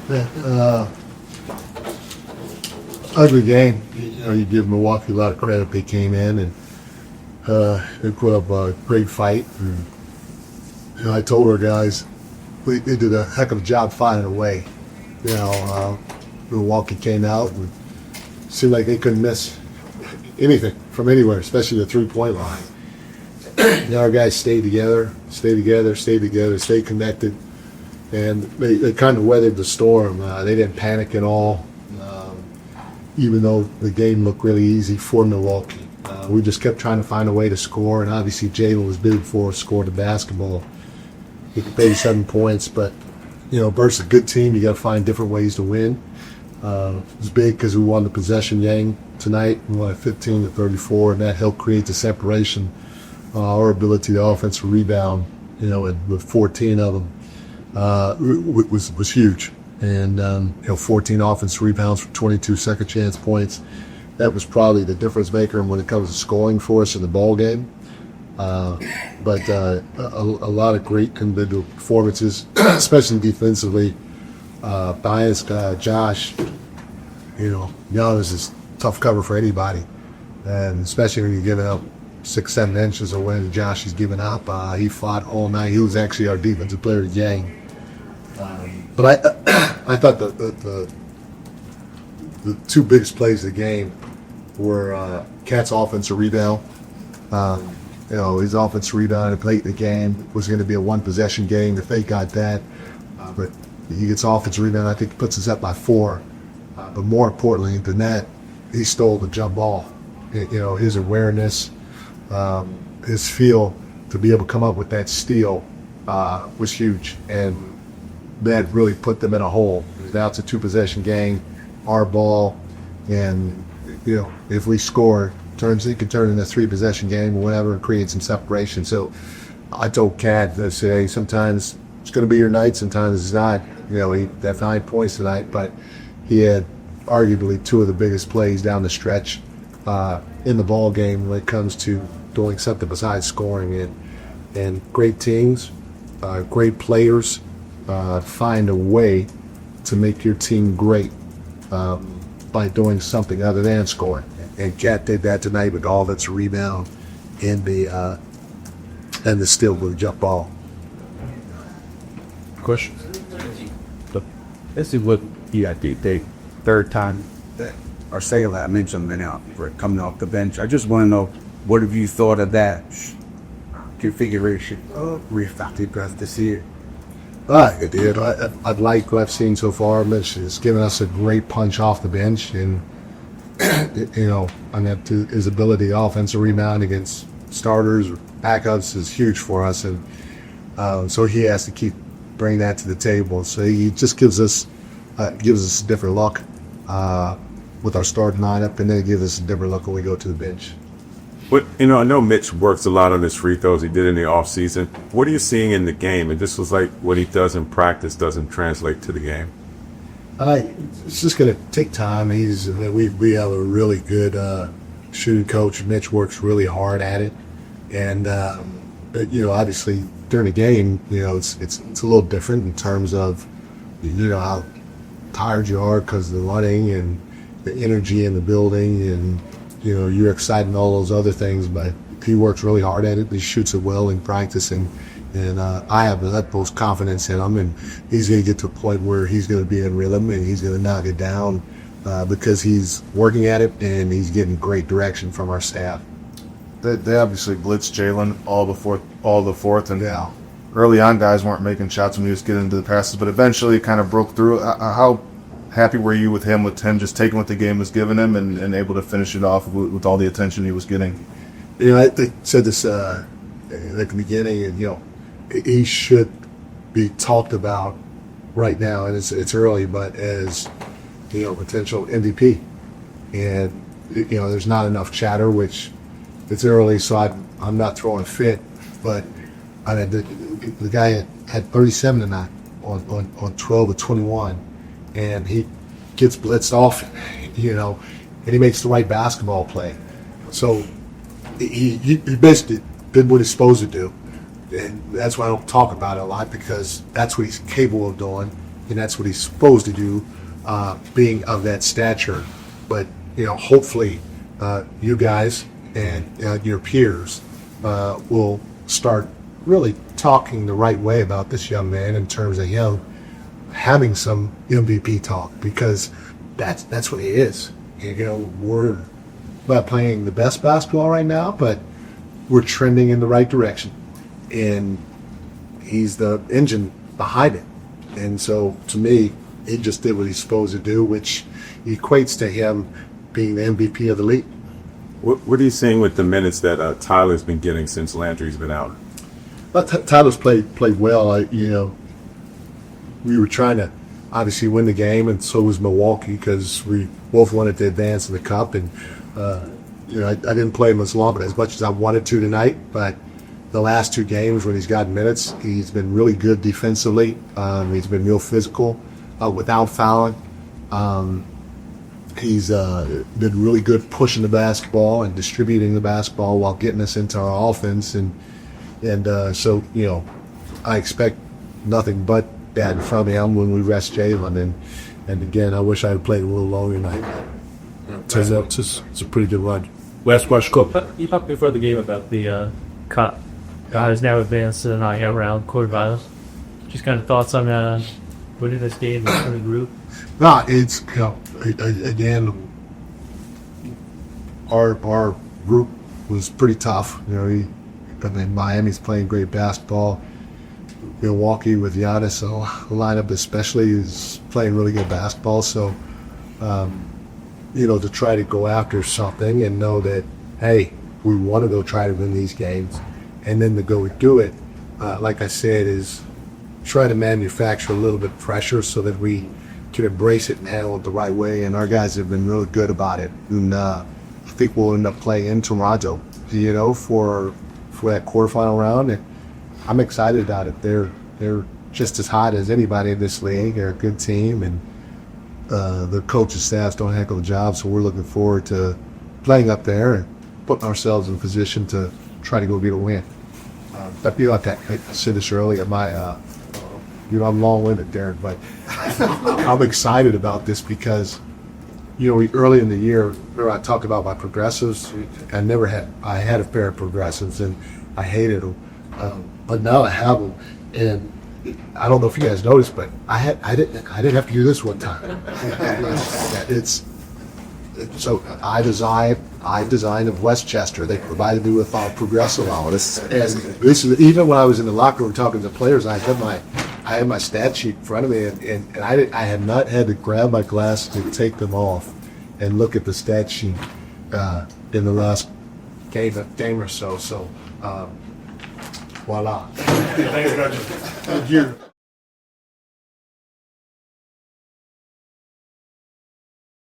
Yeah, ugly game. You give Milwaukee a lot of credit. They came in and they put up a great fight. And, I told our guys they did a heck of a job finding a way. Milwaukee came out and seemed like they couldn't miss anything from anywhere, especially the three-point line. Our guys stayed connected, and they kind of weathered the storm. They didn't panic at all, even though the game looked really easy for Milwaukee. We just kept trying to find a way to score, and obviously Jalen was big for us, scored the basketball. He could 87 points, but versus a good team, you got to find different ways to win. It was big because we won the possession game tonight. We won 15-34, and that helped create the separation. Our ability to offensive rebound, with 14 of them, was huge. And 14 offensive rebounds for 22 second chance points. That was probably the difference maker when it comes to scoring for us in the ball game. But a lot of great individual performances, especially defensively. Bias Josh, Giannis is tough cover for anybody, and especially when you're giving up 6-7 inches of when Josh is giving up. He fought all night. He was actually our defensive player of the game. But I thought the two biggest plays of the game were Cat's offensive rebound. His offensive rebound late in the game was going to be a one-possession game if they got that. But he gets offensive rebound. I think he puts us up by 4. But more importantly than that, he stole the jump ball. His awareness, his feel to be able to come up with that steal was huge. And that really put them in a hole. Now it's a two-possession game, our ball, and if we score, it could turn into a 3-possession game or whatever and create some separation. So I told Cat to say sometimes it's going to be your night, sometimes it's not. He had 9 points tonight, but he had arguably 2 of the biggest plays down the stretch in the ball game when it comes to doing something besides scoring. And great teams, great players find a way to make your team great by doing something other than scoring. And Cat did that tonight with all that's rebound and the steal with the jump ball. Question. This is what you got the third time that Arcela mentioned been out for coming off the bench. I just want to know, what have you thought of that configuration refactored this year? I did. I like what I've seen so far. Mitch has given us a great punch off the bench, and his ability offensive rebound against starters or backups is huge for us, and so he has to keep bringing that to the table. So he just gives us a different look with our starting lineup, and then it gives us a different look when we go to the bench. But, I know Mitch works a lot on his free throws. He did in the offseason. What are you seeing in the game? And this was like what he does in practice doesn't translate to the game. It's just going to take time. We have a really good shooting coach. Mitch works really hard at it. And, obviously during the game, it's a little different in terms of, how tired you are because of the running and the energy in the building and, you're excited and all those other things, but he works really hard at it. He shoots it well in practice, and I have the utmost confidence in him, and he's going to get to a point where he's going to be in rhythm and he's going to knock it down because he's working at it and he's getting great direction from our staff. They obviously blitzed Jalen all the fourth, and early on guys weren't making shots when he was getting into the passes, but eventually it kind of broke through. How happy were you with him just taking what the game was giving him and able to finish it off with all the attention he was getting? I said this at the beginning, and he should be talked about right now, and it's early, but as potential MVP. And there's not enough chatter, which it's early, so I'm not throwing a fit, but the guy had 37 tonight on 12 of 21. And he gets blitzed off, and he makes the right basketball play. So he basically did what he's supposed to do. And that's why I don't talk about it a lot, because that's what he's capable of doing. and that's what he's supposed to do, being of that stature. But hopefully, you guys and your peers will start really talking the right way about this young man in terms of him having some MVP talk, because that's what he is. We're not playing the best basketball right now, but we're trending in the right direction, and he's the engine behind it. And so, to me, he just did what he's supposed to do, which equates to him being the MVP of the league. What are you seeing with the minutes that Tyler's been getting since Landry's been out? But Tyler's played well. We were trying to obviously win the game, and so was Milwaukee, because we both wanted to advance in the cup. And I didn't play him as much as I wanted to tonight, but the last two games when he's gotten minutes, he's been really good defensively. He's been real physical without fouling. He's been really good pushing the basketball and distributing the basketball while getting us into our offense. And so I expect nothing but that from him when we rest Jalen. And again, I wish I had played a little longer tonight. Turns out it's a pretty good run. Last question, Cook. You talked before the game about the guys now advanced to the knockout round, quarterfinals. Just kind of thoughts on winning this game in the group. No, it's again, our group was pretty tough. Miami's playing great basketball. Milwaukee with Giannis, the lineup especially, is playing really good basketball. So, to try to go after something and know that, hey, we want to go try to win these games, and then to go do it, like I said, is try to manufacture a little bit of pressure so that we can embrace it and handle it the right way. And our guys have been really good about it. And I think we'll end up playing in Toronto, for that quarterfinal round. And I'm excited about it. They're just as hot as anybody in this league. They're a good team, and the coaching staff's doing a heck of a job. So we're looking forward to playing up there and putting ourselves in a position to try to go get a win. I feel like I said this earlier. I'm long-winded, Darren, but I'm excited about this because, early in the year, I talked about my progressives. I had a pair of progressives, and I hated them. But now I have them, and I don't know if you guys noticed, but I didn't have to do this one time. So I designed of Westchester. They provided me with our progressive allowance, and this is even when I was in the locker room talking to players. I had my stat sheet in front of me, and I had not had to grab my glasses to take them off and look at the stat sheet in the last game or so. So, voila. Thanks, Coach. Thank you.